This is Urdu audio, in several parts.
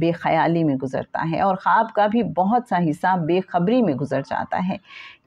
بے خیالی میں گزرتا ہے اور خواب کا بھی بہت سا حصہ بے خبری میں گزر جاتا ہے۔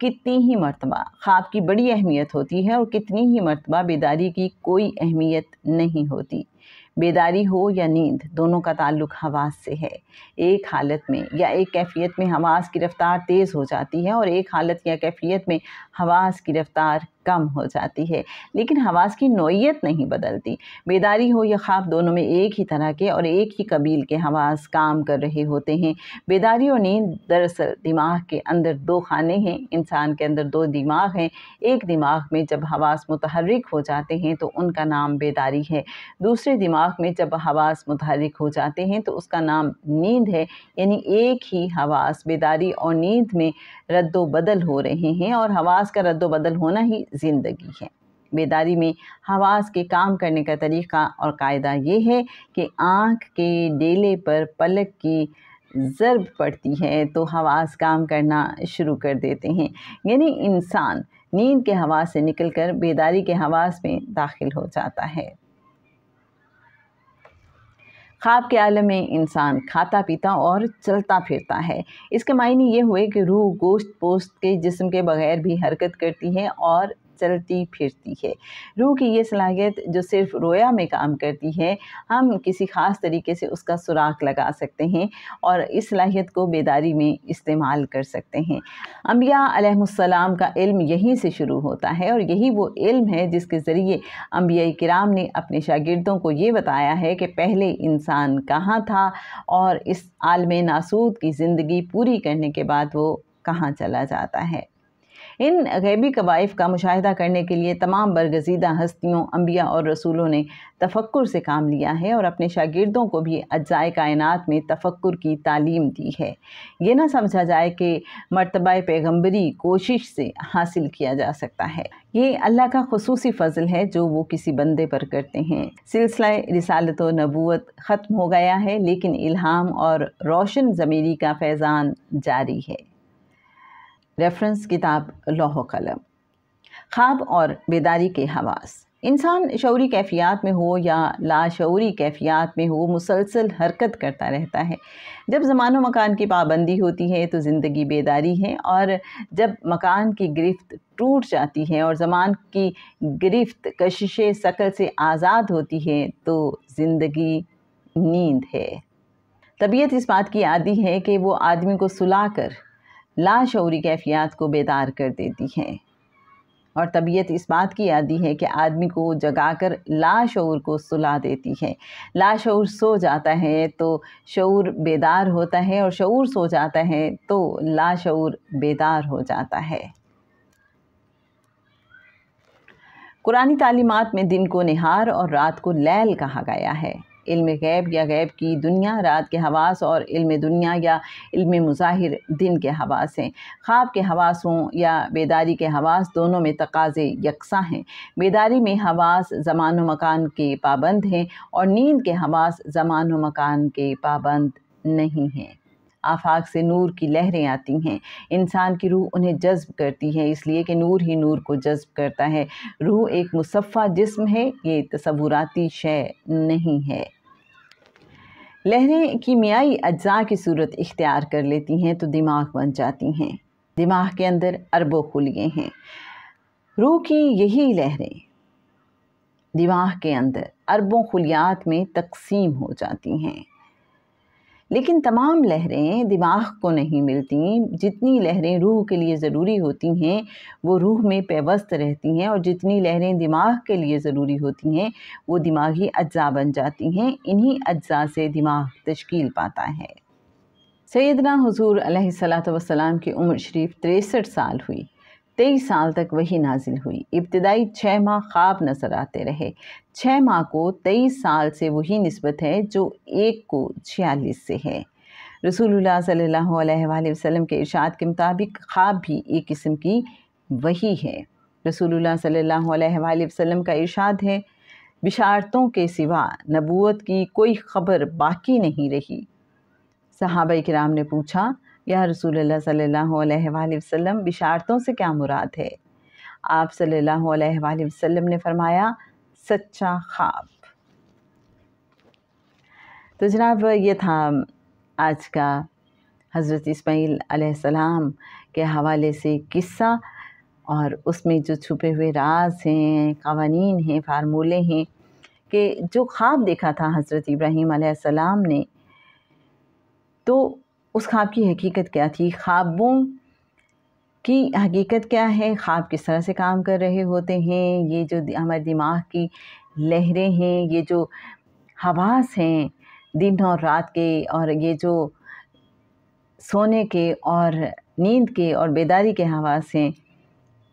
کتنی ہی مرتبہ خواب کی بڑی اہمیت ہوتی ہے اور کتنی ہی مرتبہ بیداری کی کوئی اہمیت نہیں ہوتی۔ بیداری ہو یا نیند، دونوں کا تعلق حواس سے ہے۔ ایک حالت میں یا ایک کیفیت میں حواس کی رفتار تیز ہو جاتی ہے اور ایک حالت یا کیفیت میں حواس کی رفتار کم ہو جاتی ہے، لیکن حواس کی نوعیت نہیں بدلتی۔ بیداری ہو یا خواب، دونوں میں ایک ہی طرح کے اور ایک ہی قبیل کے حواس کام کر رہے ہوتے ہیں۔ بیداری اور نیند دراصل دماغ کے اندر دو خانے ہیں۔ انسان کے اندر دو دماغ ہیں۔ ایک دماغ میں جب حواس متحرک ہو جاتے ہیں تو ان کا نام بیداری ہے، دوسرے دماغ میں جب حواس متحرک ہو جاتے ہیں تو اس کا نام نیند ہے۔ یعنی ایک ہی حواس بیداری اور نیند میں رد و بدل ہو رہے ہیں اور حواس کا رد و بدل ہونا ہی زندگی ہے۔ بیداری میں حواس کے کام کرنے کا طریقہ اور قاعدہ یہ ہے کہ آنکھ کے ڈیلے پر پلک کی ضرب پڑتی ہے تو حواس کام کرنا شروع کر دیتے ہیں، یعنی انسان نیند کے حواس سے نکل کر بیداری کے حواس میں داخل ہو جاتا ہے۔ خواب کے عالم میں انسان کھاتا پیتا اور چلتا پھرتا ہے۔ اس کے معنی یہ ہوئے کہ روح گوشت پوشت کے جسم کے بغیر بھی حرکت کرتی ہے اور چلتی پھرتی ہے۔ روح کی یہ صلاحیت جو صرف رویا میں کام کرتی ہے، ہم کسی خاص طریقے سے اس کا سراغ لگا سکتے ہیں اور اس صلاحیت کو بیداری میں استعمال کر سکتے ہیں۔ انبیاء علیہ السلام کا علم یہیں سے شروع ہوتا ہے اور یہی وہ علم ہے جس کے ذریعے انبیاء کرام نے اپنے شاگردوں کو یہ بتایا ہے کہ پہلے انسان کہاں تھا اور اس عالم ناسود کی زندگی پوری کرنے کے بعد وہ کہاں چلا جاتا ہے۔ ان غیبی قوائف کا مشاہدہ کرنے کے لیے تمام برگزیدہ ہستیوں، انبیاء اور رسولوں نے تفکر سے کام لیا ہے اور اپنے شاگردوں کو بھی اجزائے کائنات میں تفکر کی تعلیم دی ہے۔ یہ نہ سمجھا جائے کہ مرتبہ پیغمبری کوشش سے حاصل کیا جا سکتا ہے۔ یہ اللہ کا خصوصی فضل ہے جو وہ کسی بندے پر کرتے ہیں۔ سلسلہ رسالت و نبوت ختم ہو گیا ہے، لیکن الہام اور روشن ضمیری کا فیضان جاری ہے۔ ریفرنس کتاب لوح و قلم۔ خواب اور بیداری کے حواس۔ انسان شعوری کیفیات میں ہو یا لاشعوری کیفیات میں ہو، مسلسل حرکت کرتا رہتا ہے۔ جب زمان و مکان کی پابندی ہوتی ہے تو زندگی بیداری ہے، اور جب مکان کی گرفت ٹوٹ جاتی ہے اور زمان کی گرفت کشش ثقل سے آزاد ہوتی ہے تو زندگی نیند ہے۔ طبیعت اس بات کی عادی ہے کہ وہ آدمی کو سلا کر لاشعوری کیفیات کو بیدار کر دیتی ہے، اور طبیعت اس بات کی عادی ہے کہ آدمی کو جگا کر لاشعور کو سلا دیتی ہے۔ لاشعور سو جاتا ہے تو شعور بیدار ہوتا ہے، اور شعور سو جاتا ہے تو لاشعور بیدار ہو جاتا ہے۔ قرآنی تعلیمات میں دن کو نہار اور رات کو لیل کہا گیا ہے۔ علم غیب یا غیب کی دنیا رات کے حواس اور علم دنیا یا علم مظاہر دن کے حواس ہیں۔ خواب کے حواسوں یا بیداری کے حواس دونوں میں تقاضے یکساں ہیں۔ بیداری میں حواس زمان و مکان کے پابند ہیں اور نیند کے حواس زمان و مکان کے پابند نہیں ہیں۔ آفاق سے نور کی لہریں آتی ہیں، انسان کی روح انہیں جذب کرتی ہے، اس لیے کہ نور ہی نور کو جذب کرتا ہے۔ روح ایک مصفہ جسم ہے، یہ تصوراتی شے نہیں ہے۔ لہریں کیمیائی اجزاء کی صورت اختیار کر لیتی ہیں تو دماغ بن جاتی ہیں۔ دماغ کے اندر اربوں خلیے ہیں۔ روح کی یہی لہریں دماغ کے اندر اربوں خلیات میں تقسیم ہو جاتی ہیں، لیکن تمام لہریں دماغ کو نہیں ملتی۔ جتنی لہریں روح کے لیے ضروری ہوتی ہیں وہ روح میں پیوست رہتی ہیں، اور جتنی لہریں دماغ کے لیے ضروری ہوتی ہیں وہ دماغی اجزاء بن جاتی ہیں۔ انہی اجزاء سے دماغ تشکیل پاتا ہے۔ سیدنا حضور علیہ الصلاۃ والسلام کی عمر شریف 63 سال ہوئی۔ 23 سال تک وحی نازل ہوئی۔ ابتدائی 6 ماہ خواب نظر آتے رہے۔ 6 ماہ کو 23 سال سے وہی نسبت ہے جو 1 کو 46 سے ہے۔ رسول اللہ صلی اللہ علیہ وآلہ وسلم کے ارشاد کے مطابق خواب بھی ایک قسم کی وحی ہے۔ رسول اللہ صلی اللہ علیہ وآلہ وسلم کا ارشاد ہے، بشارتوں کے سوا نبوت کی کوئی خبر باقی نہیں رہی۔ صحابہ کرام نے پوچھا، یا رسول اللہ صلی اللہ علیہ وآلہ وسلم، بشارتوں سے کیا مراد ہے؟ آپ صلی اللہ علیہ وآلہ وسلم نے فرمایا، سچا خواب۔ تو جناب یہ تھا آج کا حضرت اسماعیل علیہ السلام کے حوالے سے قصہ، اور اس میں جو چھپے ہوئے راز ہیں، قوانین ہیں، فارمولے ہیں، کہ جو خواب دیکھا تھا حضرت ابراہیم علیہ السلام نے، تو اس خواب کی حقیقت کیا تھی، خوابوں کی حقیقت کیا ہے، خواب کس طرح سے کام کر رہے ہوتے ہیں، یہ جو ہمارے دماغ کی لہریں ہیں، یہ جو حواس ہیں دن اور رات کے، اور یہ جو سونے کے اور نیند کے اور بیداری کے حواس ہیں،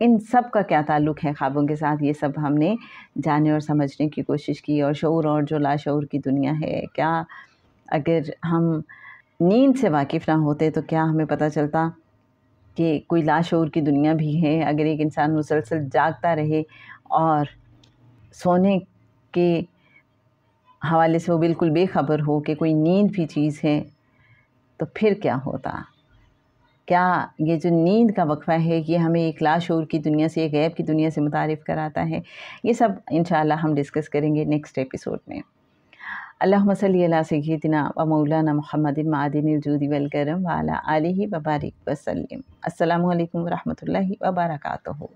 ان سب کا کیا تعلق ہے خوابوں کے ساتھ، یہ سب ہم نے جاننے اور سمجھنے کی کوشش کی۔ اور شعور اور جو لاشعور کی دنیا ہے، کیا اگر ہم نیند سے واقف نہ ہوتے تو کیا ہمیں پتہ چلتا کہ کوئی لاشعور کی دنیا بھی ہے؟ اگر ایک انسان مسلسل جاگتا رہے اور سونے کے حوالے سے وہ بالکل بے خبر ہو کہ کوئی نیند بھی چیز ہے، تو پھر کیا ہوتا؟ کیا یہ جو نیند کا وقفہ ہے یہ ہمیں ایک لاشعور کی دنیا سے، ایک غیب کی دنیا سے متعارف کراتا ہے؟ یہ سب انشاءاللہ ہم ڈسکس کریں گے نیکسٹ ایپیسوڈ میں۔ اللہم صلی علی سیدنا و مولانا محمد معدن الجود والکرم وعلی آلہ وبارک وسلم۔ السلام علیکم ورحمۃ اللہ وبرکاتہ۔